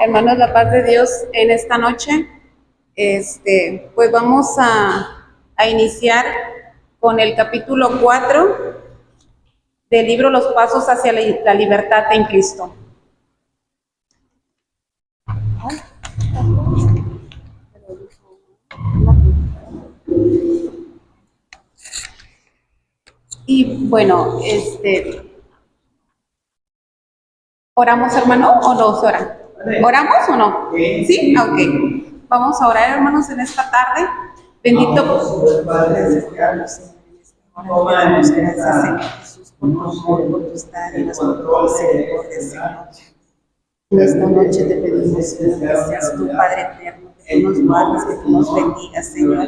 Hermanos, la paz de Dios en esta noche. Pues vamos a iniciar con el capítulo 4 del libro Los Pasos hacia la Libertad en Cristo. Y bueno, ¿oramos, hermano, o no se ora? ¿Oramos o no? ¿Sí? Ok. Vamos a orar, hermanos, en esta tarde. Bendito Padre, gracias, Señor Jesús, por tu amor, por tu dádivas, por tu misericordia, Señor. En esta noche te pedimos, Señor, que seas tu Padre eterno, que tú nos guardes, que tú nos bendigas, Señor,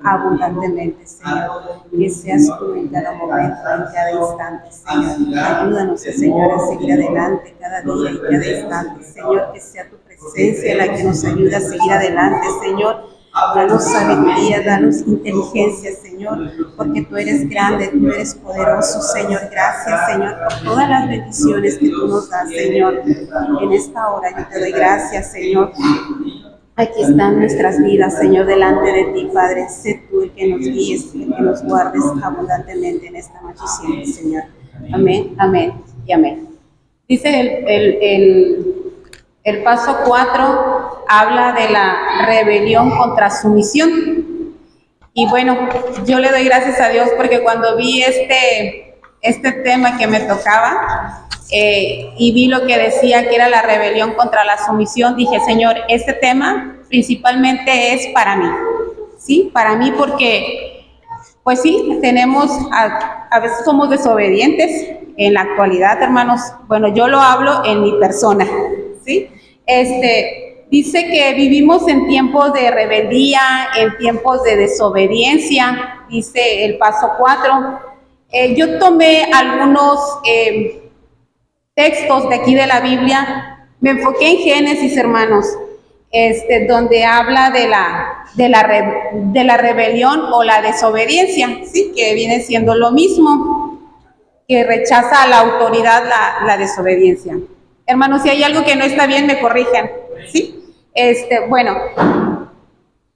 abundantemente, Señor. Que seas tú en cada momento, en cada instante, Señor. Ayúdanos, Señor, a seguir adelante cada día y cada instante, Señor. Que sea tu presencia la que nos ayude a seguir adelante, Señor. Danos sabiduría, danos inteligencia, Señor, porque tú eres grande, tú eres poderoso, Señor. Gracias, Señor, por todas las bendiciones que tú nos das, Señor. En esta hora yo te doy gracias, Señor. Aquí están nuestras vidas, Señor, delante de ti, Padre. Sé tú el que nos guíes, el que nos guardes abundantemente en esta noche y siempre, Señor. Amén, amén y amén. Dice el paso 4 habla de la rebelión contra sumisión. Y bueno, yo le doy gracias a Dios porque cuando vi este tema que me tocaba y vi lo que decía que era la rebelión contra la sumisión, dije, Señor, este tema principalmente es para mí, ¿sí? Para mí porque, pues sí, a veces somos desobedientes en la actualidad, hermanos. Bueno, yo lo hablo en mi persona, ¿sí? Dice que vivimos en tiempos de rebeldía, en tiempos de desobediencia, dice el paso 4. Yo tomé algunos textos de aquí de la Biblia, me enfoqué en Génesis, hermanos, donde habla de la rebelión o la desobediencia, ¿sí? Que viene siendo lo mismo, que rechaza a la autoridad la desobediencia. Hermanos, si hay algo que no está bien, me corrigen, ¿sí? Bueno,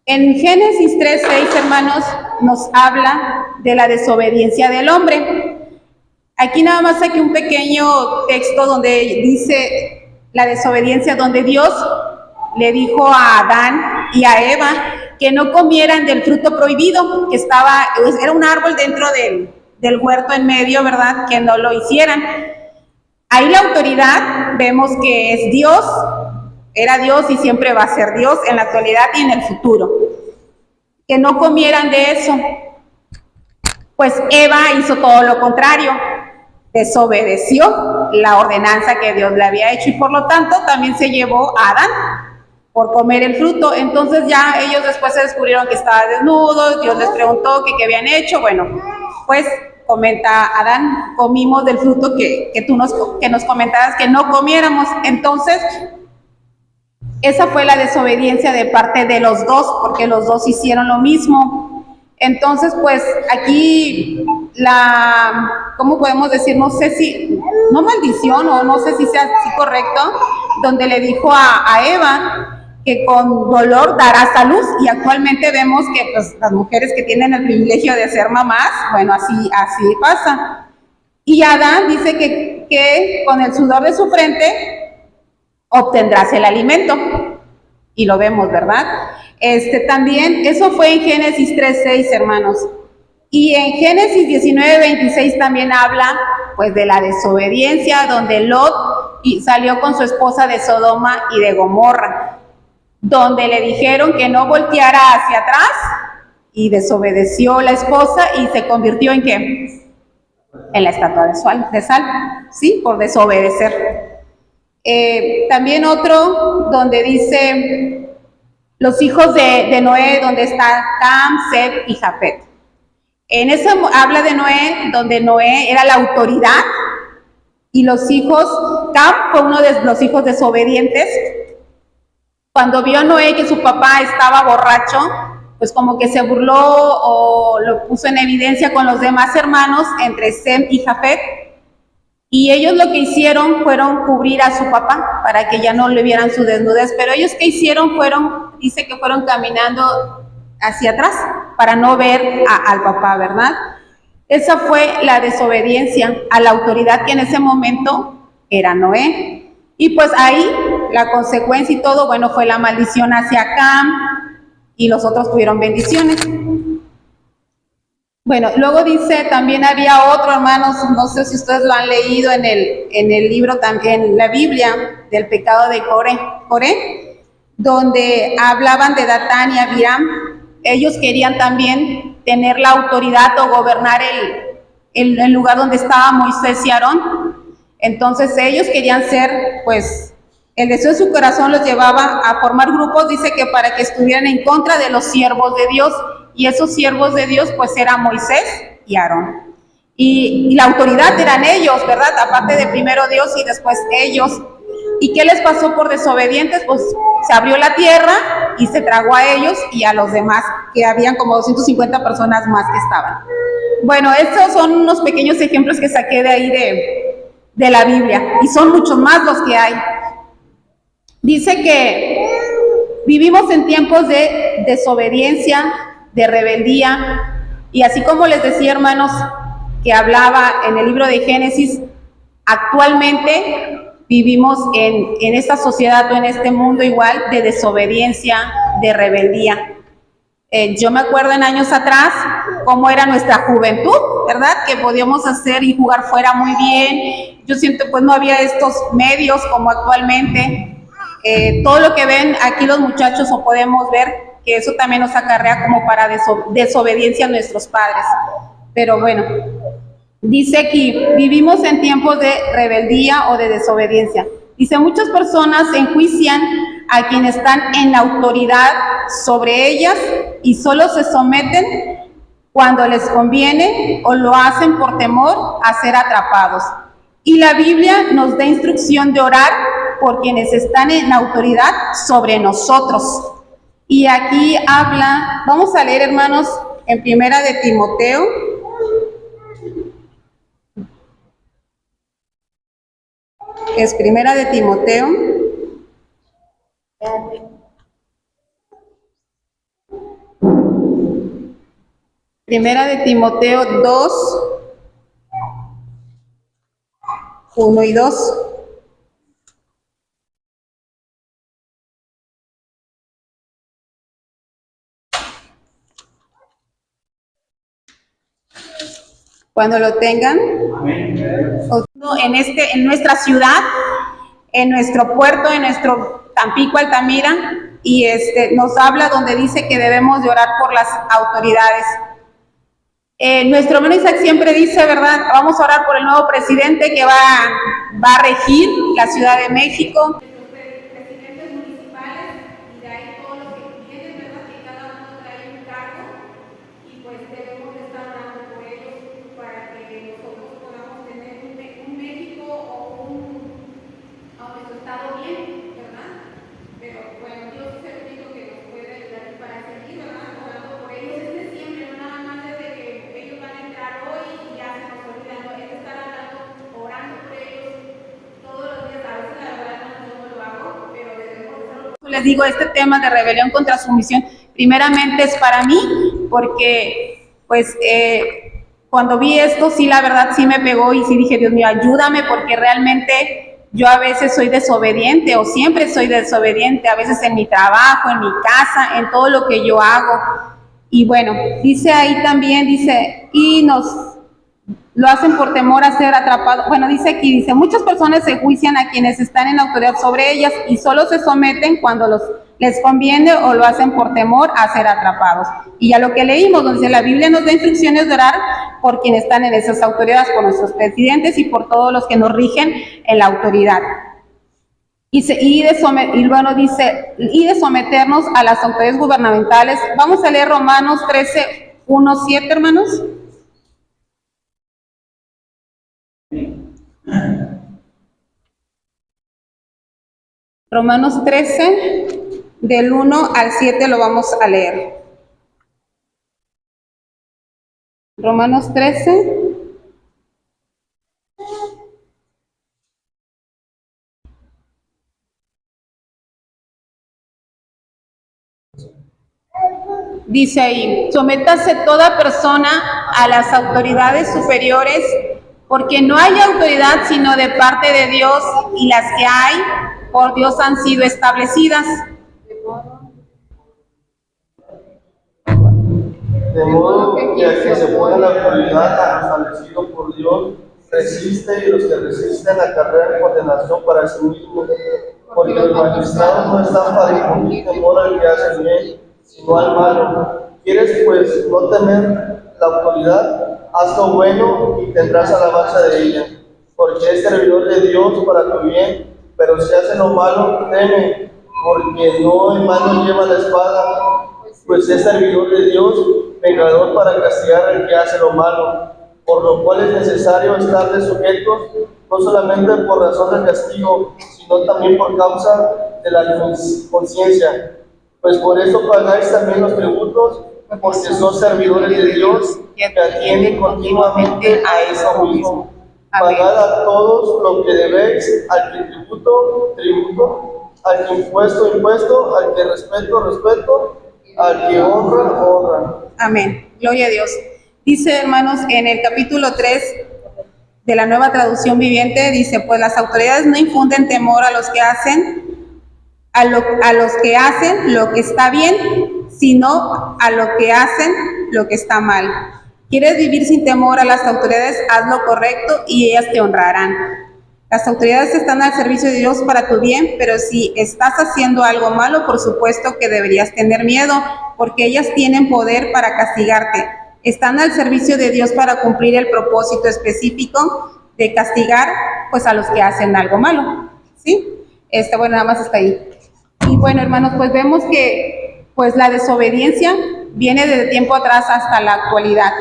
en Génesis 3:6, hermanos, nos habla de la desobediencia del hombre. Aquí nada más saqué un pequeño texto donde dice la desobediencia, donde Dios le dijo a Adán y a Eva que no comieran del fruto prohibido, que era un árbol dentro del huerto en medio, ¿verdad? Que no lo hicieran. Ahí la autoridad vemos que es Dios, era Dios y siempre va a ser Dios en la actualidad y en el futuro. Que no comieran de eso. Pues Eva hizo todo lo contrario, desobedeció la ordenanza que Dios le había hecho y por lo tanto también se llevó a Adán por comer el fruto. Entonces ya ellos después se descubrieron que estaba desnudo, Dios les preguntó qué habían hecho. Bueno, pues comenta Adán, comimos del fruto que nos comentabas que no comiéramos. Entonces, esa fue la desobediencia de parte de los dos, porque los dos hicieron lo mismo. Entonces, pues aquí ¿cómo podemos decir? No sé si, no maldición o no sé si sea así correcto, donde le dijo a Eva que con dolor darás a luz, y actualmente vemos que pues, las mujeres que tienen el privilegio de ser mamás, bueno, así pasa. Y Adán dice que con el sudor de su frente obtendrás el alimento, y lo vemos, ¿verdad? También, eso fue en Génesis 3:6, hermanos. Y en Génesis 19:26 también habla, pues, de la desobediencia, donde Lot salió con su esposa de Sodoma y de Gomorra, donde le dijeron que no volteara hacia atrás y desobedeció la esposa y se convirtió ¿en qué? En la estatua de sal, ¿sí? Por desobedecer. También otro donde dice los hijos de Noé, donde está Cam, Sem y Jafet. En eso habla de Noé, donde Noé era la autoridad y los hijos, Cam fue uno de los hijos desobedientes. Cuando vio Noé que su papá estaba borracho, pues como que se burló o lo puso en evidencia con los demás hermanos, entre Sem y Jafet. Y ellos lo que hicieron fueron cubrir a su papá para que ya no le vieran su desnudez, pero ellos que hicieron fueron, dice que fueron caminando hacia atrás para no ver al papá, ¿verdad? Esa fue la desobediencia a la autoridad que en ese momento era Noé. Y pues ahí la consecuencia y todo, bueno, fue la maldición hacia Cam y los otros tuvieron bendiciones. Bueno, luego dice, también había otro, hermanos, no sé si ustedes lo han leído en el libro, también en la Biblia, del pecado de Coré, donde hablaban de Datán y Abiram. Ellos querían también tener la autoridad o gobernar el lugar donde estaba Moisés y Aarón. Entonces ellos querían ser, pues, el deseo de su corazón los llevaba a formar grupos, dice que para que estuvieran en contra de los siervos de Dios, y esos siervos de Dios pues eran Moisés y Aarón. Y la autoridad eran ellos, ¿verdad? Aparte de primero Dios y después ellos. ¿Y qué les pasó por desobedientes? Pues se abrió la tierra y se tragó a ellos y a los demás, que habían como 250 personas más que estaban. Bueno, estos son unos pequeños ejemplos que saqué de ahí de la Biblia, y son muchos más los que hay. Dice que vivimos en tiempos de desobediencia, de rebeldía, y así como les decía, hermanos, que hablaba en el libro de Génesis, actualmente vivimos en esta sociedad o en este mundo igual de desobediencia, de rebeldía. Yo me acuerdo en años atrás cómo era nuestra juventud, ¿verdad? Que podíamos hacer y jugar fuera muy bien. Yo siento pues no había estos medios como actualmente. Todo lo que ven aquí los muchachos o podemos ver que eso también nos acarrea como para desobediencia a nuestros padres. Pero bueno, dice aquí, vivimos en tiempos de rebeldía o de desobediencia. Dice, muchas personas enjuician a quienes están en la autoridad sobre ellas y solo se someten cuando les conviene o lo hacen por temor a ser atrapados. Y la Biblia nos da instrucción de orar por quienes están en autoridad sobre nosotros. Y aquí habla, vamos a leer, hermanos, en Primera de Timoteo. Es Primera de Timoteo. Primera de Timoteo 2, 1 y 2. Cuando lo tengan, en nuestra ciudad, en nuestro puerto, en nuestro Tampico, Altamira, y nos habla donde dice que debemos de orar por las autoridades. Nuestro hermano Isaac siempre dice, ¿verdad? Vamos a orar por el nuevo presidente que va a regir la Ciudad de México. Presidentes municipales y de ahí todos los que tienen, ¿verdad? Que cada uno trae un cargo y pues debemos de estar orando por ellos para que nosotros podamos tener un México o nuestro estado bien, ¿verdad? Pero bueno, Dios es el único que nos puede ayudar para seguir, ¿verdad? Orando por ellos desde siempre, no nada más desde que ellos van a entrar hoy y ya se nos olvida, no, es estar orando por ellos todos los días. A veces la verdad yo no lo hago, pero debemos hacerlo. Les digo, este tema de rebelión contra sumisión, primeramente es para mí, porque pues cuando vi esto, sí, la verdad sí me pegó y sí dije, Dios mío, ayúdame, porque realmente yo a veces soy desobediente o siempre soy desobediente, a veces en mi trabajo, en mi casa, en todo lo que yo hago. Y bueno, dice ahí también, dice, y lo hacen por temor a ser atrapados. Bueno, dice aquí, dice, muchas personas se juician a quienes están en autoridad sobre ellas y solo se someten cuando les conviene o lo hacen por temor a ser atrapados. Y ya lo que leímos, donde la Biblia nos da instrucciones de orar por quienes están en esas autoridades, por nuestros presidentes y por todos los que nos rigen en la autoridad. Y de someternos a las autoridades gubernamentales. Vamos a leer Romanos 13, 1, 7, hermanos. Romanos 13, del 1 al 7 lo vamos a leer. Romanos 13, Dice ahí, sométase toda persona a las autoridades superiores, porque no hay autoridad sino de parte de Dios, y las que hay por Dios han sido establecidas. De modo que al que se pone la autoridad a lo establecido por Dios, resiste, y los que resisten acarrean condenación para sí mismos, porque los magistrados no están para infundir temor al que hace el bien, sino al malo. ¿Quieres pues no temer la autoridad? Haz lo bueno y tendrás alabanza de ella, porque es servidor de Dios para tu bien. Pero si hace lo malo, teme, porque no en vano lleva la espada, pues es servidor de Dios, vengador para castigar al que hace lo malo, por lo cual es necesario estarle sujetos, no solamente por razón de castigo, sino también por causa de la conciencia. Pues por eso pagáis también los tributos, porque sois servidores de Dios, que atienden continuamente a eso mismo. Pagad a todos lo que debéis, al que tributo, al que impuesto, al que respeto, al que honra. Amén. Gloria a Dios. Dice, hermanos, en el capítulo 3 de la Nueva Traducción Viviente, dice, pues las autoridades no infunden temor a los que hacen, a los que hacen lo que está bien, sino a lo que hacen lo que está mal. ¿Quieres vivir sin temor a las autoridades? Haz lo correcto y ellas te honrarán. Las autoridades están al servicio de Dios para tu bien, pero si estás haciendo algo malo, por supuesto que deberías tener miedo, porque ellas tienen poder para castigarte. Están al servicio de Dios para cumplir el propósito específico de castigar, pues, a los que hacen algo malo, ¿sí? Bueno, nada más está ahí. Y bueno, hermanos, pues vemos que, pues, la desobediencia viene desde tiempo atrás hasta la actualidad.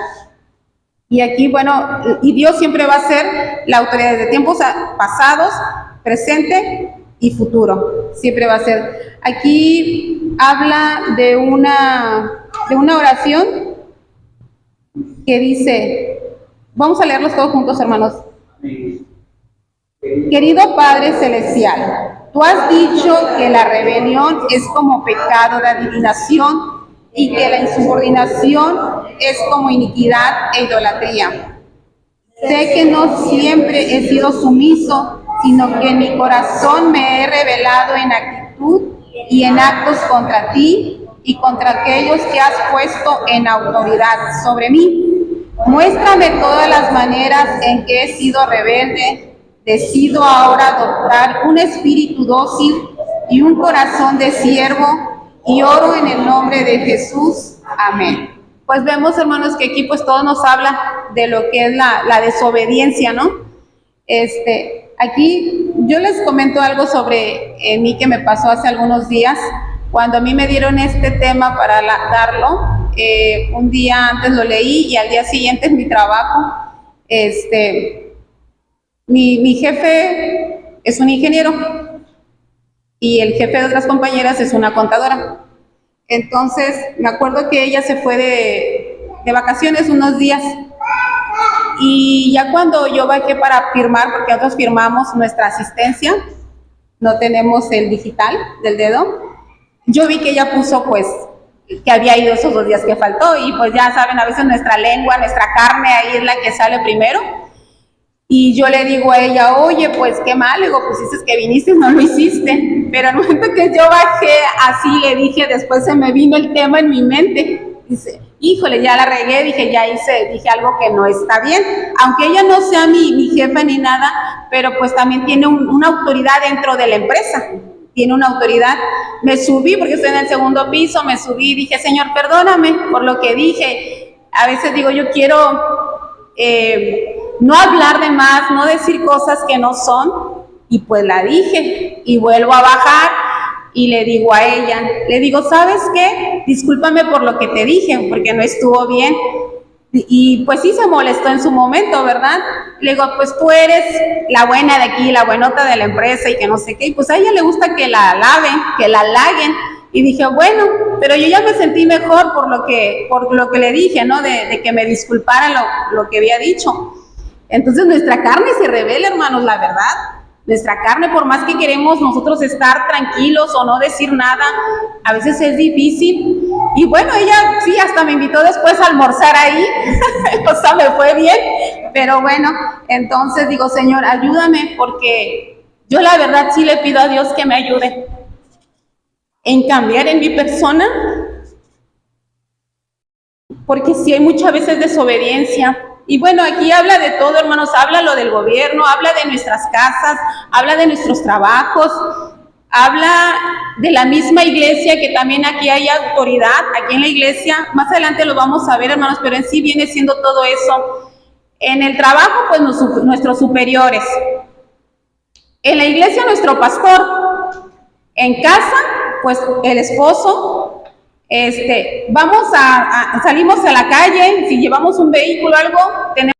Y aquí, bueno, y Dios siempre va a ser la autoridad de tiempos pasados, presente y futuro. Siempre va a ser. Aquí habla de una oración que dice, vamos a leerlos todos juntos, hermanos. Querido Padre Celestial, tú has dicho que la rebelión es como pecado de adivinación y que la insubordinación es como iniquidad e idolatría. Sé que no siempre he sido sumiso, sino que en mi corazón me he rebelado en actitud y en actos contra ti y contra aquellos que has puesto en autoridad sobre mí. Muéstrame todas las maneras en que he sido rebelde. Decido ahora adoptar un espíritu dócil y un corazón de siervo, y oro en el nombre de Jesús. Amén. Pues vemos, hermanos, que aquí pues todo nos habla de lo que es la desobediencia, ¿no? Aquí yo les comento algo sobre mí que me pasó hace algunos días. Cuando a mí me dieron este tema para darlo, un día antes lo leí y al día siguiente en mi trabajo, mi jefe es un ingeniero y el jefe de otras compañeras es una contadora. Entonces, me acuerdo que ella se fue de vacaciones unos días y ya cuando yo bajé para firmar, porque nosotros firmamos nuestra asistencia, no tenemos el digital del dedo, yo vi que ella puso pues que había ido esos 2 días que faltó y pues ya saben, a veces nuestra lengua, nuestra carne ahí es la que sale primero. Y yo le digo a ella, oye, pues qué mal, le digo, pues dices que viniste y no lo hiciste. Pero al momento que yo bajé así, le dije, después se me vino el tema en mi mente. Dice, híjole, ya la regué, dije algo que no está bien. Aunque ella no sea mi jefa ni nada, pero pues también tiene una autoridad dentro de la empresa. Tiene una autoridad. Me subí, porque estoy en el 2º piso, me subí y dije, Señor, perdóname por lo que dije. A veces digo, yo quiero no hablar de más, no decir cosas que no son, y pues la dije, y vuelvo a bajar, y le digo a ella, le digo, ¿sabes qué? Discúlpame por lo que te dije, porque no estuvo bien, y pues sí se molestó en su momento, ¿verdad? Le digo, pues tú eres la buena de aquí, la buenota de la empresa, y que no sé qué, y pues a ella le gusta que la alaben, que la halaguen, y dije, bueno, pero yo ya me sentí mejor por lo que le dije, ¿no? De que me disculpara lo que había dicho. Entonces nuestra carne se revela, hermanos, la verdad. Nuestra carne, por más que queremos nosotros estar tranquilos o no decir nada, a veces es difícil. Y bueno, ella sí, hasta me invitó después a almorzar ahí, o sea, me fue bien, pero bueno, entonces digo, Señor, ayúdame, porque yo la verdad sí le pido a Dios que me ayude en cambiar en mi persona, porque sí hay muchas veces desobediencia. Y bueno, aquí habla de todo, hermanos, habla lo del gobierno, habla de nuestras casas, habla de nuestros trabajos, habla de la misma iglesia, que también aquí hay autoridad, aquí en la iglesia, más adelante lo vamos a ver, hermanos, pero en sí viene siendo todo eso. En el trabajo, pues nuestros superiores, en la iglesia nuestro pastor, en casa, pues el esposo, salimos a la calle, si llevamos un vehículo o algo, tenemos.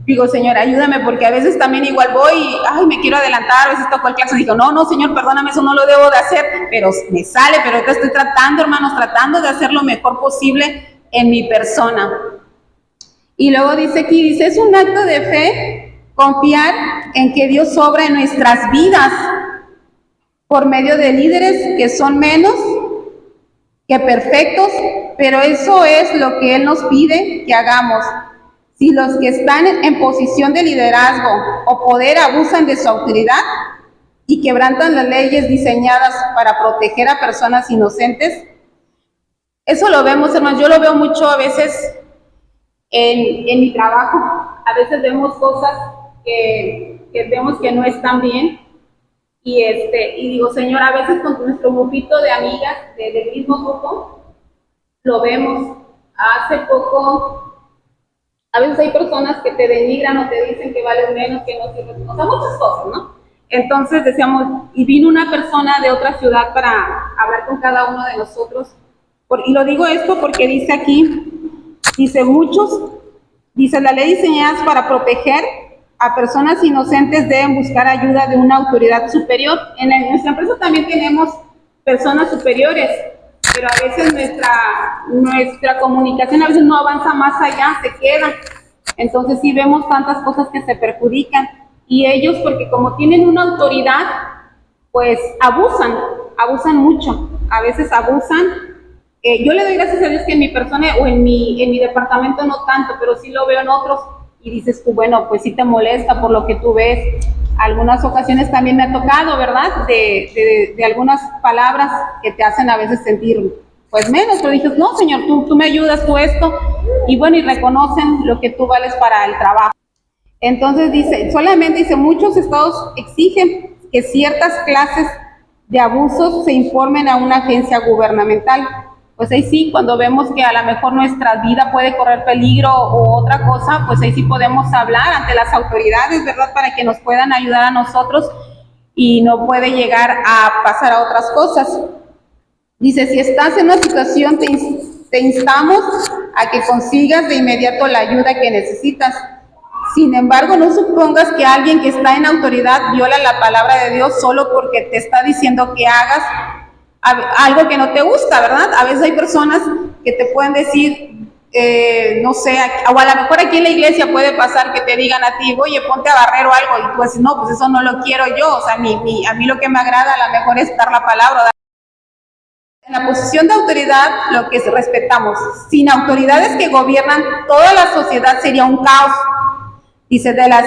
Digo, Señor, ayúdame, porque a veces también igual voy y, ay, me quiero adelantar, a veces toco el claxon y digo, no, Señor, perdóname, eso no lo debo de hacer, pero me sale, pero ahorita estoy tratando, hermanos, tratando de hacer lo mejor posible en mi persona. Y luego dice, es un acto de fe confiar en que Dios obra en nuestras vidas por medio de líderes que son menos que perfectos, pero eso es lo que Él nos pide que hagamos. Si los que están en posición de liderazgo o poder abusan de su autoridad y quebrantan las leyes diseñadas para proteger a personas inocentes, eso lo vemos, hermanos, yo lo veo mucho a veces en mi trabajo. A veces vemos cosas que vemos que no están bien, y digo, Señor, a veces con nuestro grupito de amigas del mismo grupo, lo vemos. Hace poco, a veces hay personas que te denigran o te dicen que vales menos, que no sirves, o sea, muchas cosas, ¿no? Entonces decíamos, y vino una persona de otra ciudad para hablar con cada uno de nosotros, y lo digo esto porque dice aquí, dice, la ley diseñada para proteger a personas inocentes deben buscar ayuda de una autoridad superior. En nuestra empresa también tenemos personas superiores, pero a veces nuestra comunicación a veces no avanza más allá, se queda. Entonces sí vemos tantas cosas que se perjudican, y ellos, porque como tienen una autoridad, pues abusan mucho, a veces abusan. Yo le doy gracias a Dios que en mi persona o en mi departamento no tanto, pero sí lo veo en otros, y dices tú, bueno, pues sí te molesta por lo que tú ves. Algunas ocasiones también me ha tocado, ¿verdad? De algunas palabras que te hacen a veces sentir, pues menos, pero dices, no, Señor, tú me ayudas, tú esto, y bueno, y reconocen lo que tú vales para el trabajo. Entonces dice, muchos estados exigen que ciertas clases de abusos se informen a una agencia gubernamental. Pues ahí sí, cuando vemos que a lo mejor nuestra vida puede correr peligro o otra cosa, pues ahí sí podemos hablar ante las autoridades, ¿verdad? Para que nos puedan ayudar a nosotros y no puede llegar a pasar a otras cosas. Dice, si estás en una situación, te instamos a que consigas de inmediato la ayuda que necesitas. Sin embargo, no supongas que alguien que está en autoridad viola la palabra de Dios solo porque te está diciendo que hagas algo que no te gusta, ¿verdad? A veces hay personas que te pueden decir, no sé, o a lo mejor aquí en la iglesia puede pasar que te digan a ti, oye, ponte a barrer o algo, y tú dices, no, pues eso no lo quiero yo, o sea, a mí lo que me agrada a lo mejor es dar la palabra. En la posición de autoridad, lo que respetamos. Sin autoridades que gobiernan toda la sociedad sería un caos. Dice, de las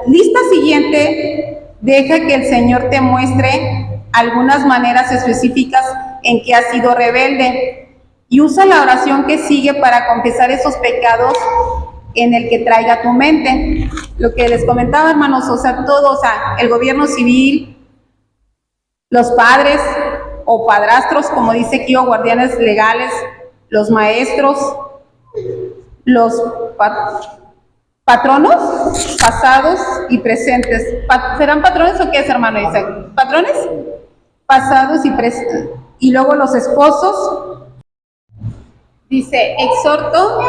listas siguientes, deja que el Señor te muestre algunas maneras específicas en que has sido rebelde, y usa la oración que sigue para confesar esos pecados en el que traiga tu mente. Lo que les comentaba, hermanos, o sea, todo, o sea, el gobierno civil, los padres o padrastros, como dice aquí, o guardianes legales, los maestros, los patronos pasados y presentes. ¿Serán patrones o qué es, hermano Isaac? ¿Patrones? Pasados y presentes. Y luego los esposos. Dice, exhorto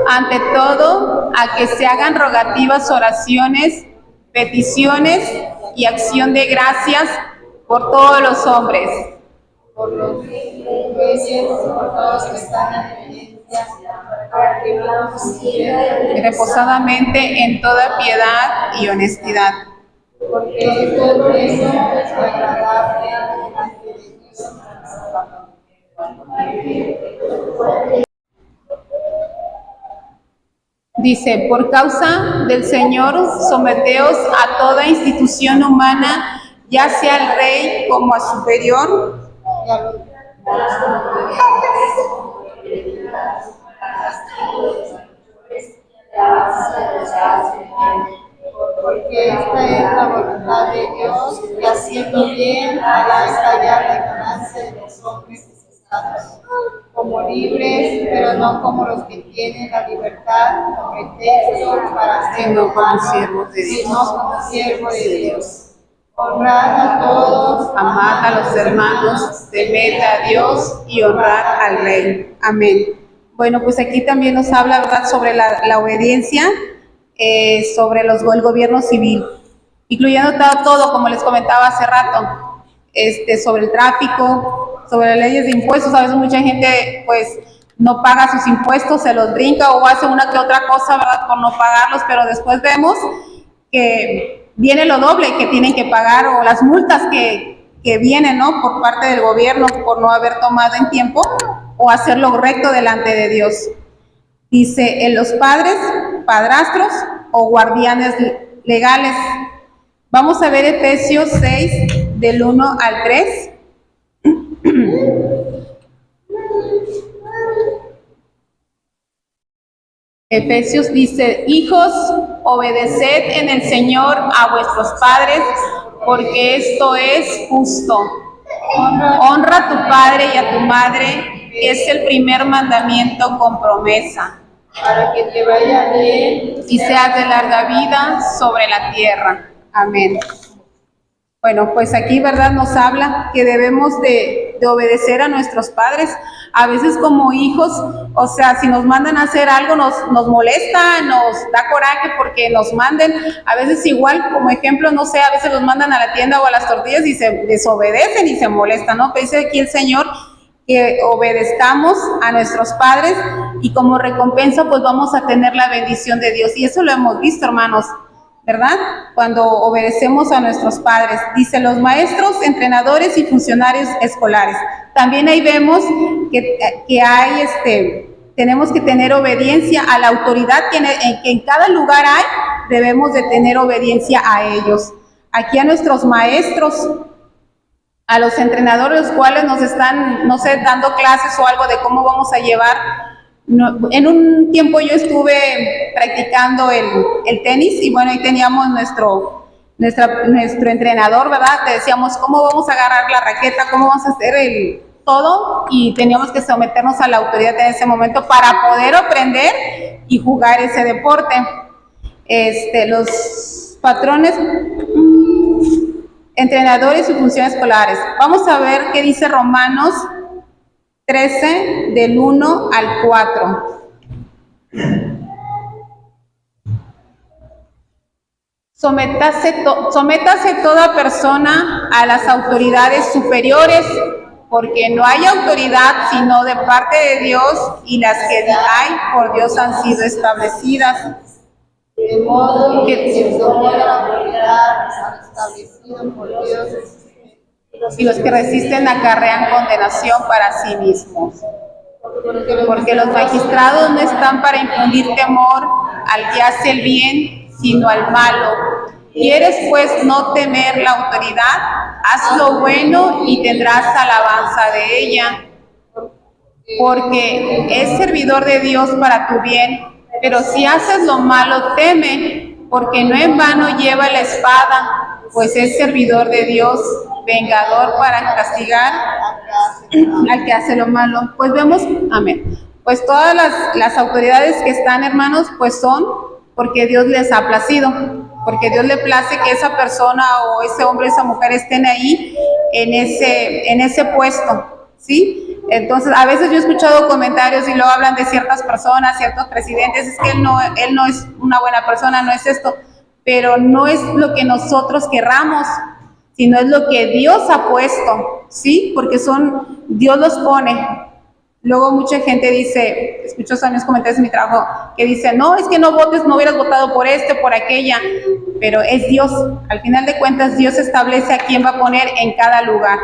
ante todo a que se hagan rogativas, oraciones, peticiones y acción de gracias por todos los hombres. Por los jueces, por todos los que están en evidencia, para que vivamos reposadamente en toda piedad y honestidad. Porque todo eso es agradable delante de Dios Dice, por causa del Señor, someteos a toda institución humana, ya sea al rey como a superior, porque esta es la voluntad de Dios, que haciendo bien hará estallar la ignorancia de los hombres necesitados, como libres, pero no como los que tienen la libertad como pretexto para ser sino como humanos, siervos de Dios. sino como siervo de Dios. Honrad a todos, amad a los hermanos, temed a Dios y honrad al rey. Amén. Bueno, pues aquí también nos habla, ¿verdad?, sobre la obediencia, sobre el gobierno civil, incluyendo todo, como les comentaba hace rato, sobre el tráfico, sobre las leyes de impuestos. A veces mucha gente pues no paga sus impuestos, se los brinca o hace una que otra cosa, ¿verdad?, por no pagarlos, pero después vemos que viene lo doble que tienen que pagar, o las multas que vienen, ¿no?, por parte del gobierno por no haber tomado en tiempo o hacer lo recto delante de Dios. Dice, en los padres, padrastros o guardianes legales. Vamos a ver Efesios 6, del 1 al 3. Efesios dice, hijos, obedeced en el Señor a vuestros padres, porque esto es justo. Honra a tu padre y a tu madre, que es el primer mandamiento con promesa, para que te vaya bien y seas de larga vida sobre la tierra. Amén. Bueno, pues aquí, ¿verdad?, nos habla que debemos de obedecer a nuestros padres. A veces como hijos, o sea, si nos mandan a hacer algo, nos molesta, nos da coraje porque nos manden. A veces igual, como ejemplo, no sé, a veces los mandan a la tienda o a las tortillas y se desobedecen y se molestan, ¿no? Pero dice aquí el Señor que obedezcamos a nuestros padres y como recompensa pues vamos a tener la bendición de Dios. Y eso lo hemos visto, hermanos, ¿verdad? Cuando obedecemos a nuestros padres. Dice, los maestros, entrenadores y funcionarios escolares. También ahí vemos que hay, tenemos que tener obediencia a la autoridad que en cada lugar hay, debemos de tener obediencia a ellos. Aquí a nuestros maestros, a los entrenadores, los cuales nos están, no sé, dando clases o algo de cómo vamos a llevar. En un tiempo yo estuve practicando el tenis y bueno, ahí teníamos nuestro entrenador, ¿verdad? Le decíamos cómo vamos a agarrar la raqueta, cómo vamos a hacer todo, y teníamos que someternos a la autoridad en ese momento para poder aprender y jugar ese deporte. Los patrones, entrenadores y funciones escolares. Vamos a ver qué dice Romanos 13, del 1 al 4. Sométase toda persona a las autoridades superiores, porque no hay autoridad sino de parte de Dios, y las que hay por Dios han sido establecidas. de modo que se somete la autoridad establecido por Dios, Y los que resisten acarrean condenación para sí mismos. Porque los magistrados no están para infundir temor al que hace el bien, sino al malo. ¿Quieres pues no temer la autoridad? Haz lo bueno y tendrás alabanza de ella. Porque es servidor de Dios para tu bien. Pero si haces lo malo, teme, porque no en vano lleva la espada, pues es servidor de Dios, vengador para castigar al que hace lo malo. Pues vemos, amén, pues todas las autoridades que están, hermanos, pues son porque Dios les ha placido, porque Dios le place que esa persona o ese hombre, esa mujer estén ahí en ese puesto, ¿sí? Entonces, a veces yo he escuchado comentarios y luego hablan de ciertas personas, ciertos presidentes, es que él no es una buena persona, no es esto, pero no es lo que nosotros querramos, sino es lo que Dios ha puesto, ¿sí? Porque Dios los pone. Luego mucha gente dice, escucho también comentarios en mi trabajo, que dicen, no, es que no votes, no hubieras votado por por aquella, pero es Dios. Al final de cuentas, Dios establece a quién va a poner en cada lugar.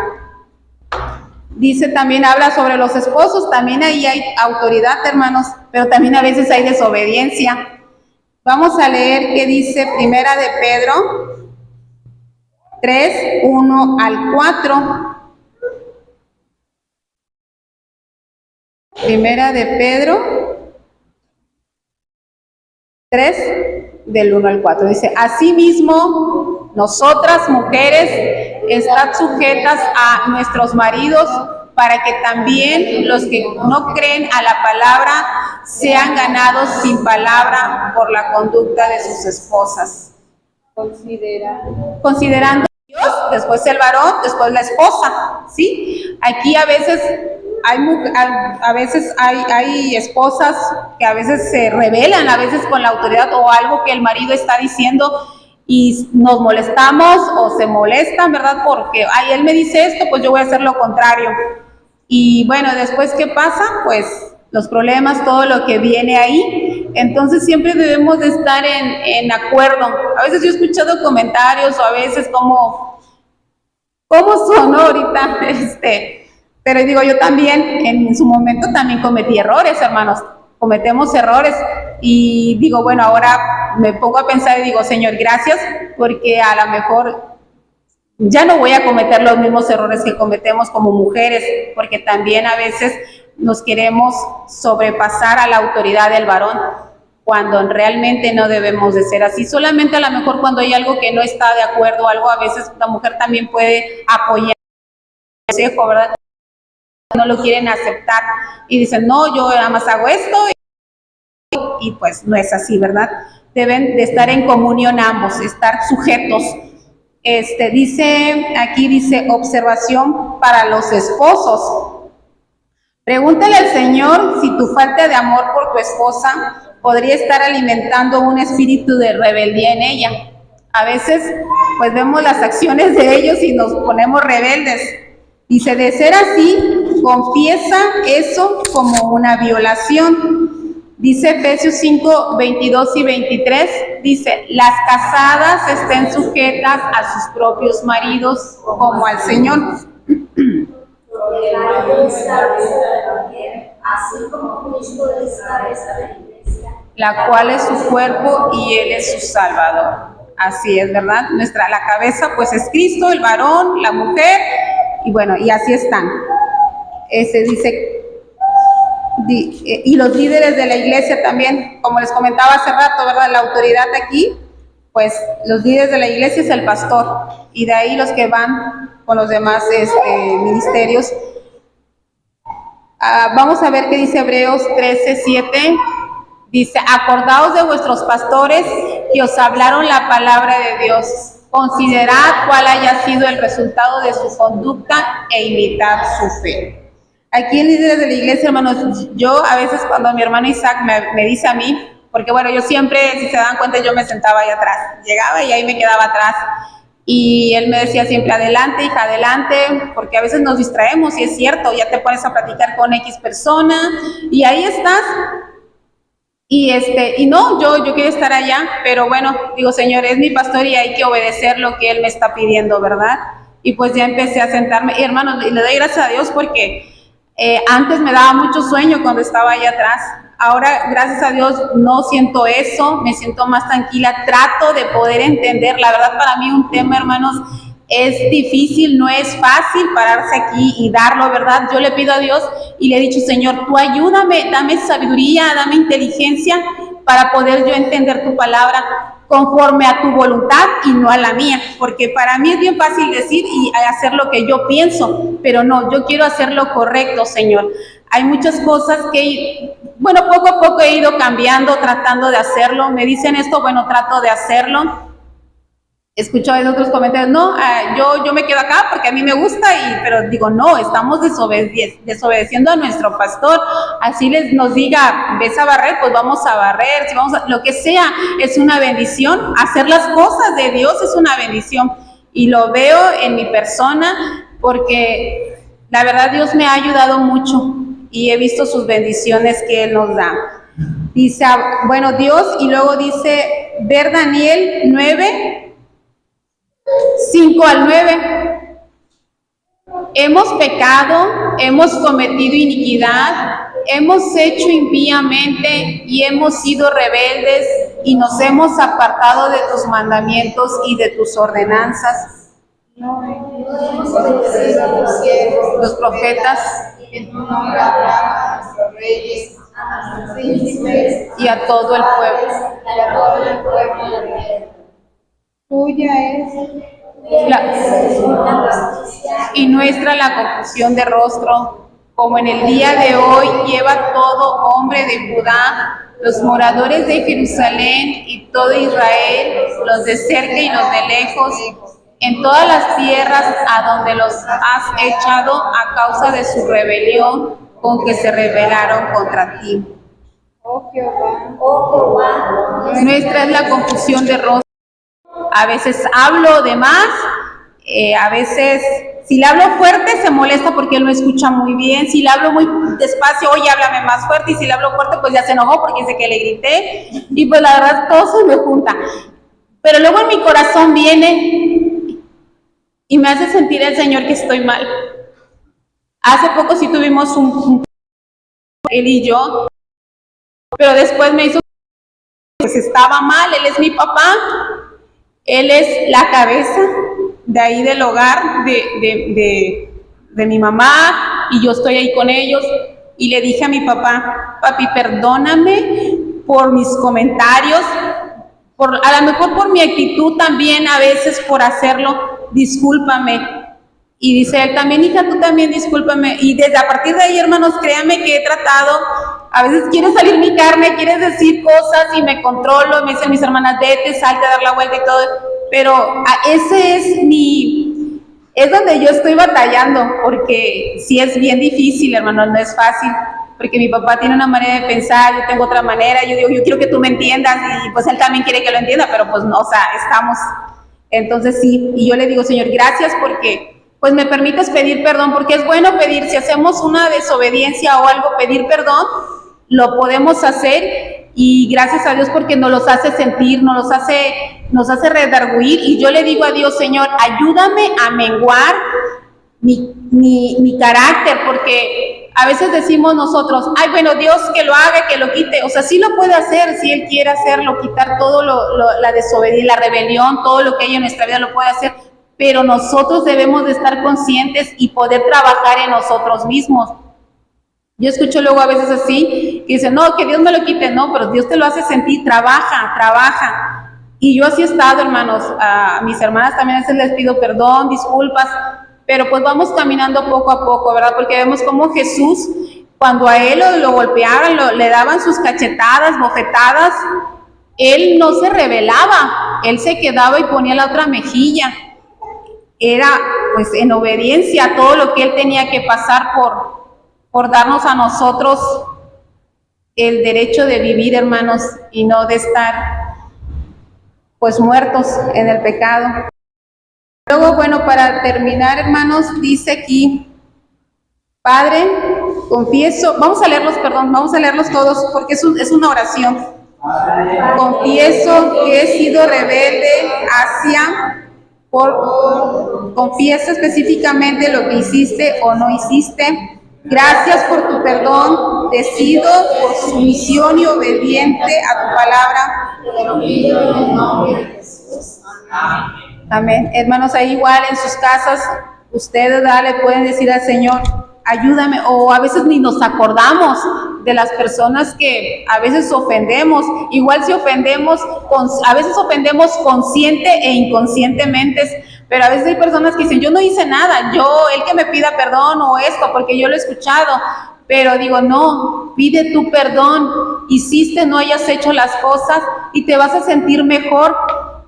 Dice también, habla sobre los esposos, también ahí hay autoridad, hermanos, pero también a veces hay desobediencia. Vamos a leer qué dice Primera de Pedro 3, 1 al 4. Primera de Pedro 3, del 1 al 4. Dice, asimismo, nosotras mujeres, estad sujetas a nuestros maridos, para que también los que no creen a la palabra sean ganados sin palabra por la conducta de sus esposas. Considerando a Dios, después el varón, después la esposa, ¿sí? Aquí a veces hay esposas que a veces se rebelan, a veces con la autoridad o algo que el marido está diciendo y nos molestamos o se molestan, ¿verdad? Porque, él me dice esto, pues yo voy a hacer lo contrario. Y bueno, después, ¿qué pasa? Pues los problemas, todo lo que viene ahí. Entonces siempre debemos de estar en acuerdo. A veces yo he escuchado comentarios o a veces ¿cómo sonó ahorita? Pero digo, yo también en su momento también cometí errores, hermanos. Cometemos errores y digo, bueno, ahora me pongo a pensar y digo, Señor, gracias, porque a lo mejor ya no voy a cometer los mismos errores que cometemos como mujeres, porque también a veces nos queremos sobrepasar a la autoridad del varón, cuando realmente no debemos de ser así. Solamente a lo mejor cuando hay algo que no está de acuerdo, algo a veces la mujer también puede apoyar el consejo, ¿verdad? No lo quieren aceptar y dicen, no, yo nada más hago esto y pues no es así, ¿verdad? Deben de estar en comunión ambos, estar sujetos. Dice, observación para los esposos. Pregúntale al Señor si tu falta de amor por tu esposa podría estar alimentando un espíritu de rebeldía en ella. A veces, pues vemos las acciones de ellos y nos ponemos rebeldes. Dice, de ser así, confiesa eso como una violación. Dice Efesios 5, 22 y 23, dice, las casadas estén sujetas a sus propios maridos como al Señor. Porque el marido es cabeza de la mujer, así como Cristo es cabeza de la iglesia, la cual es su cuerpo y Él es su Salvador. Así es, ¿verdad? La cabeza pues es Cristo, el varón, la mujer, y bueno, y así están. Dice, y los líderes de la iglesia también, como les comentaba hace rato, ¿verdad? La autoridad aquí, pues los líderes de la iglesia es el pastor, y de ahí los que van con los demás ministerios. Vamos a ver qué dice Hebreos 13:7. Dice, acordaos de vuestros pastores que os hablaron la palabra de Dios. Considerad cuál haya sido el resultado de su conducta e imitad su fe. Aquí en líderes de la iglesia, hermanos, yo a veces cuando mi hermano Isaac me dice a mí, porque bueno, yo siempre, si se dan cuenta, yo me sentaba ahí atrás. Llegaba y ahí me quedaba atrás. Y él me decía siempre, adelante, hija, adelante, porque a veces nos distraemos, y es cierto, ya te pones a platicar con X persona, y ahí estás. Y no, yo quiero estar allá, pero bueno, digo, Señor, es mi pastor y hay que obedecer lo que Él me está pidiendo, ¿verdad? Y pues ya empecé a sentarme, y hermanos, le doy gracias a Dios porque antes me daba mucho sueño cuando estaba allá atrás. Ahora, gracias a Dios, no siento eso, me siento más tranquila, trato de poder entender. La verdad, para mí un tema, hermanos, es difícil, no es fácil pararse aquí y darlo, ¿verdad? Yo le pido a Dios y le he dicho, Señor, tú ayúdame, dame sabiduría, dame inteligencia para poder yo entender tu palabra conforme a tu voluntad y no a la mía, porque para mí es bien fácil decir y hacer lo que yo pienso, pero no, yo quiero hacer lo correcto, Señor. Hay muchas cosas que, bueno, poco a poco he ido cambiando, tratando de hacerlo. Me dicen esto, bueno, trato de hacerlo. Escucho en otros comentarios, no, yo me quedo acá porque a mí me gusta, pero digo, no, estamos desobedeciendo a nuestro pastor. Así nos diga, ves a barrer, pues vamos a barrer, si vamos a, lo que sea, es una bendición. Hacer las cosas de Dios es una bendición, y lo veo en mi persona, porque la verdad Dios me ha ayudado mucho, y he visto sus bendiciones que Él nos da. Dice, bueno, Dios, y luego dice, ver Daniel 9, 5 al 9. hemos pecado, hemos cometido iniquidad, hemos hecho impíamente y hemos sido rebeldes y nos hemos apartado de tus mandamientos y de tus ordenanzas. No hemos obedecido a los siervos, Los profetas en tu nombre hablaba a nuestros reyes, a nuestros príncipes, y a todo el pueblo. y a todo el pueblo de la tierra. Tuya es Y nuestra la confusión de rostro, como en el día de hoy lleva todo hombre de Judá, los moradores de Jerusalén y todo Israel, los de cerca y los de lejos, en todas las tierras a donde los has echado a causa de su rebelión con que se rebelaron contra ti. oh Jehová. Oh Jehová, Nuestra es la confusión de rostro. A veces hablo de más, a veces si le hablo fuerte se molesta porque él no escucha muy bien, si le hablo muy despacio, oye, háblame más fuerte, y si le hablo fuerte pues ya se enojó porque dice que le grité, y pues la verdad todo se me junta. Pero luego en mi corazón viene y me hace sentir el Señor que estoy mal. Hace poco sí tuvimos él y yo, pero después me hizo pues estaba mal, él es mi papá, él es la cabeza de ahí del hogar de mi mamá, y yo estoy ahí con ellos, y le dije a mi papá, papi, perdóname por mis comentarios, a lo mejor por mi actitud también, a veces por hacerlo, discúlpame. Y dice él también, hija, tú también discúlpame. Y desde a partir de ahí, hermanos, créanme que he tratado, a veces quiere salir mi carne, quieres decir cosas y me controlo, me dicen mis hermanas, vete, salte a dar la vuelta y todo, pero ese es donde yo estoy batallando, porque sí es bien difícil, hermanos, no es fácil, porque mi papá tiene una manera de pensar, yo tengo otra manera, yo digo, yo quiero que tú me entiendas, y pues él también quiere que lo entienda, pero pues no, o sea, estamos, entonces sí, y yo le digo, Señor, gracias porque pues me permites pedir perdón, porque es bueno pedir, si hacemos una desobediencia o algo, pedir perdón, lo podemos hacer, y gracias a Dios porque nos los hace sentir, nos hace redarguir, y yo le digo a Dios, Señor, ayúdame a menguar mi carácter, porque a veces decimos nosotros, ay, bueno, Dios que lo haga, que lo quite, o sea, sí lo puede hacer, si Él quiere hacerlo, quitar todo la desobediencia, la rebelión, todo lo que hay en nuestra vida lo puede hacer, pero nosotros debemos de estar conscientes y poder trabajar en nosotros mismos. Yo escucho luego a veces así, que dicen, no, que Dios me lo quite, no, pero Dios te lo hace sentir, trabaja. Y yo así he estado, hermanos, a mis hermanas también a veces les pido perdón, disculpas, pero pues vamos caminando poco a poco, ¿verdad? Porque vemos cómo Jesús, cuando a él lo golpeaban, le daban sus cachetadas, bofetadas, él no se rebelaba, él se quedaba y ponía la otra mejilla. Era pues en obediencia a todo lo que él tenía que pasar por darnos a nosotros el derecho de vivir, hermanos, y no de estar pues muertos en el pecado. Luego, bueno, para terminar, hermanos, dice aquí, Padre, confieso, vamos a leerlos todos porque es una oración. Confieso que he sido rebelde confieso específicamente lo que hiciste o no hiciste. Gracias por tu perdón, decido por sumisión y obediente a tu palabra. Te lo pido en el nombre de Jesús. Amén. Amén. Hermanos, ahí igual en sus casas, ustedes le pueden decir al Señor, ayúdame, o a veces ni nos acordamos de las personas que a veces ofendemos, igual si ofendemos, a veces ofendemos consciente e inconscientemente, pero a veces hay personas que dicen, yo no hice nada, él que me pida perdón o esto, porque yo lo he escuchado, pero digo, no, pide tu perdón, hiciste, no hayas hecho las cosas y te vas a sentir mejor.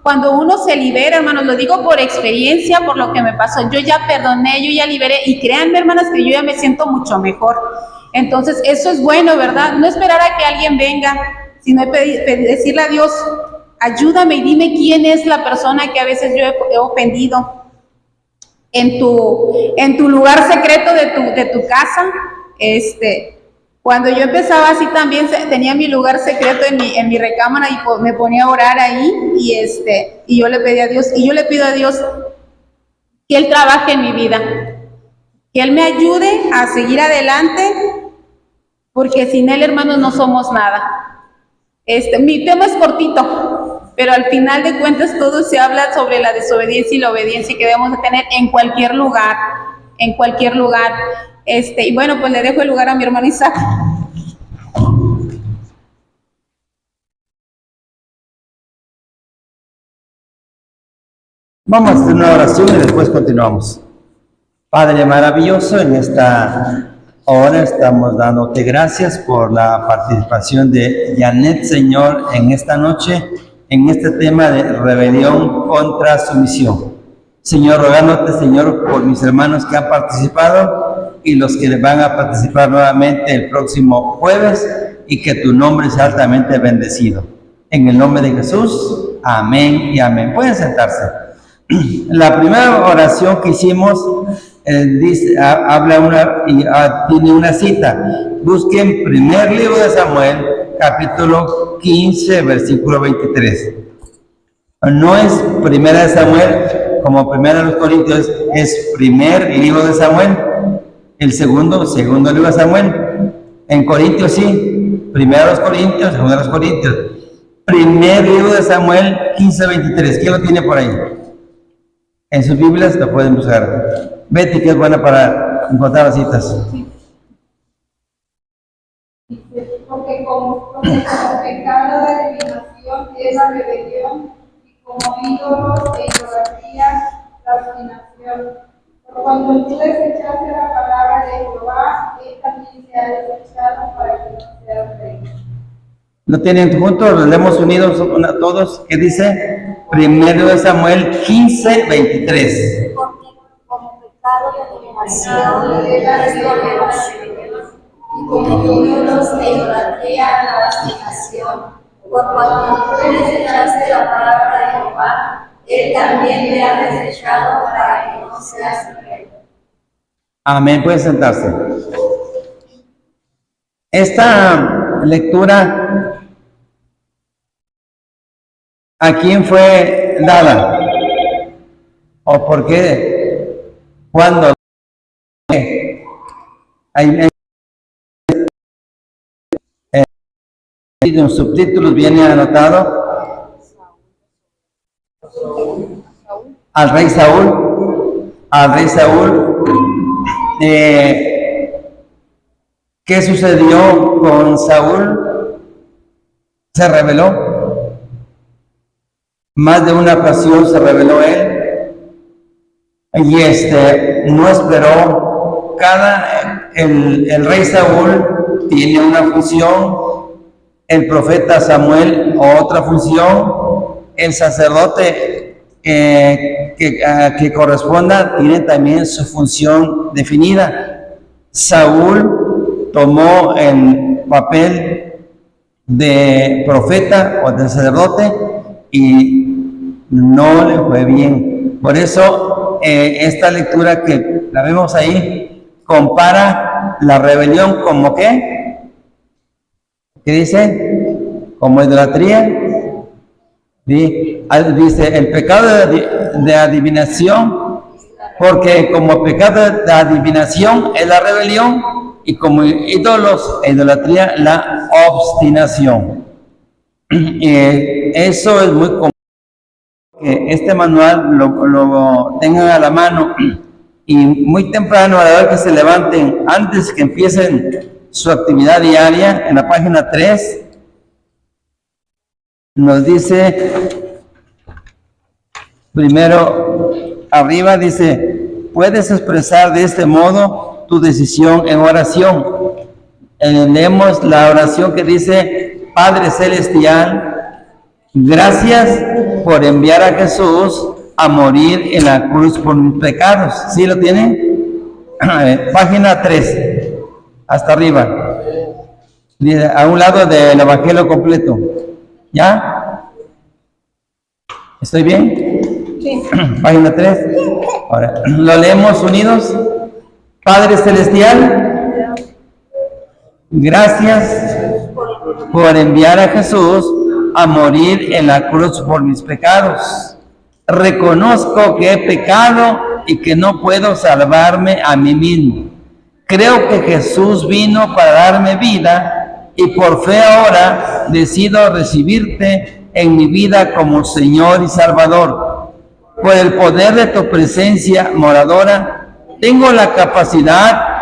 Cuando uno se libera, hermanos, lo digo por experiencia, por lo que me pasó, yo ya perdoné, yo ya liberé, y créanme, hermanas, que yo ya me siento mucho mejor. Entonces, eso es bueno, ¿verdad? No esperar a que alguien venga, sino decirle a Dios, ayúdame y dime quién es la persona que a veces yo he ofendido. En tu lugar secreto de tu casa, cuando yo empezaba así también tenía mi lugar secreto en mi recámara y me ponía a orar ahí y yo le pedía a Dios, y yo le pido a Dios que Él trabaje en mi vida, Que Él me ayude a seguir adelante, porque sin Él, hermanos, no somos nada. Mi tema es cortito, pero al final de cuentas todo se habla sobre la desobediencia y la obediencia que debemos de tener en cualquier lugar, en cualquier lugar. Y bueno, pues le dejo el lugar a mi hermano Isaac. Vamos a hacer una oración y después continuamos. Padre maravilloso, en esta hora estamos dándote gracias por la participación de Janet, Señor, en esta noche, en este tema de rebelión contra sumisión. Señor, rogándote, Señor, por mis hermanos que han participado y los que van a participar nuevamente el próximo jueves, y que tu nombre sea altamente bendecido. En el nombre de Jesús, amén y amén. Pueden sentarse. La primera oración que hicimos tiene una cita. Busquen primer libro de Samuel, capítulo 15, versículo 23. No es primera de Samuel como primera de los Corintios, es primer libro de Samuel. El segundo libro de Samuel. En Corintios sí, primero de los Corintios, segundo de los Corintios. Primer libro de Samuel 15, 23. ¿Quién lo tiene por ahí? En sus Biblias lo pueden buscar. Betty, que es buena para encontrar las citas. Porque como pecado de adivinación es la rebelión, y como ídolos e idolatría, la obstinación. Por cuando tú desechaste la palabra de Jehová, él también se ha desechado para que no sea rey. ¿Lo tienen juntos? Los leemos unidos todos. ¿Qué dice? Primero de Samuel 15, 23. Porque como pecado de adivinación es la rebelión, y como ídolos de idolatría la obstinación. Por cuanto tú desechaste la palabra de Jehová, él también te ha desechado para que no seas rey. Amén. Pueden sentarse. Esta lectura, ¿a quién fue dada? ¿O por qué? ¿Cuándo? En los subtítulos viene anotado al rey Saúl. ¿Qué sucedió con Saúl? Se rebeló. Más de una ocasión se rebeló él. Y no esperó. El rey Saúl tiene una función, el profeta Samuel otra función, el sacerdote que corresponda tiene también su función definida. Saúl tomó el papel de profeta o de sacerdote y no le fue bien. Por eso esta lectura que la vemos ahí compara la rebelión como ¿qué? ¿Qué dice? Como idolatría. Dice el pecado de adivinación, porque como pecado de adivinación es la rebelión, y como ídolos e idolatría la obstinación. Eso es muy común, que este manual lo tengan a la mano y muy temprano, a la hora que se levanten, antes que empiecen su actividad diaria, en la página 3 nos dice, primero arriba dice, puedes expresar de este modo tu decisión en oración. Leemos la oración que dice, Padre Celestial, gracias por enviar a Jesús a morir en la cruz por mis pecados. ¿Sí lo tienen? Página 3, hasta arriba, a un lado del Evangelio completo. ¿Ya? ¿Estoy bien? Sí. Página 3. Ahora, lo leemos unidos. Padre Celestial, gracias por enviar a Jesús a morir en la cruz por mis pecados. Reconozco que he pecado y que no puedo salvarme a mí mismo. Creo que Jesús vino para darme vida y por fe ahora decido recibirte en mi vida como Señor y Salvador. Por el poder de tu presencia moradora, tengo la capacidad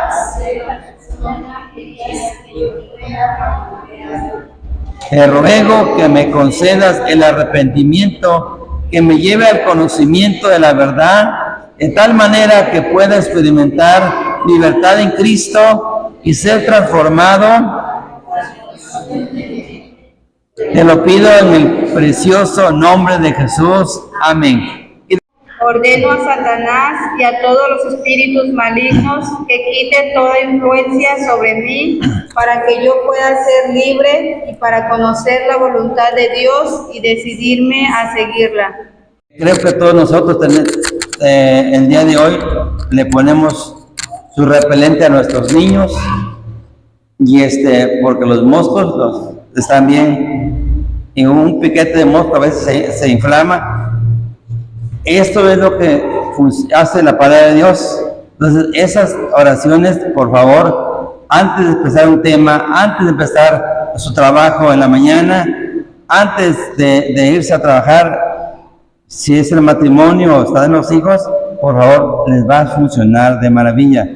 te ruego que me concedas el arrepentimiento que me lleve al conocimiento de la verdad, de tal manera que pueda experimentar libertad en Cristo y ser transformado. Te lo pido en el precioso nombre de Jesús. Amén. Ordeno a Satanás y a todos los espíritus malignos que quiten toda influencia sobre mí para que yo pueda ser libre y para conocer la voluntad de Dios y decidirme a seguirla. Creo que todos nosotros el día de hoy le ponemos su repelente a nuestros niños y porque los moscos están bien y un piquete de mosco a veces se inflama. Esto es lo que hace la palabra de Dios. Entonces, esas oraciones, por favor, antes de empezar un tema, antes de empezar su trabajo en la mañana, antes de irse a trabajar, si es el matrimonio o están los hijos, por favor, les va a funcionar de maravilla.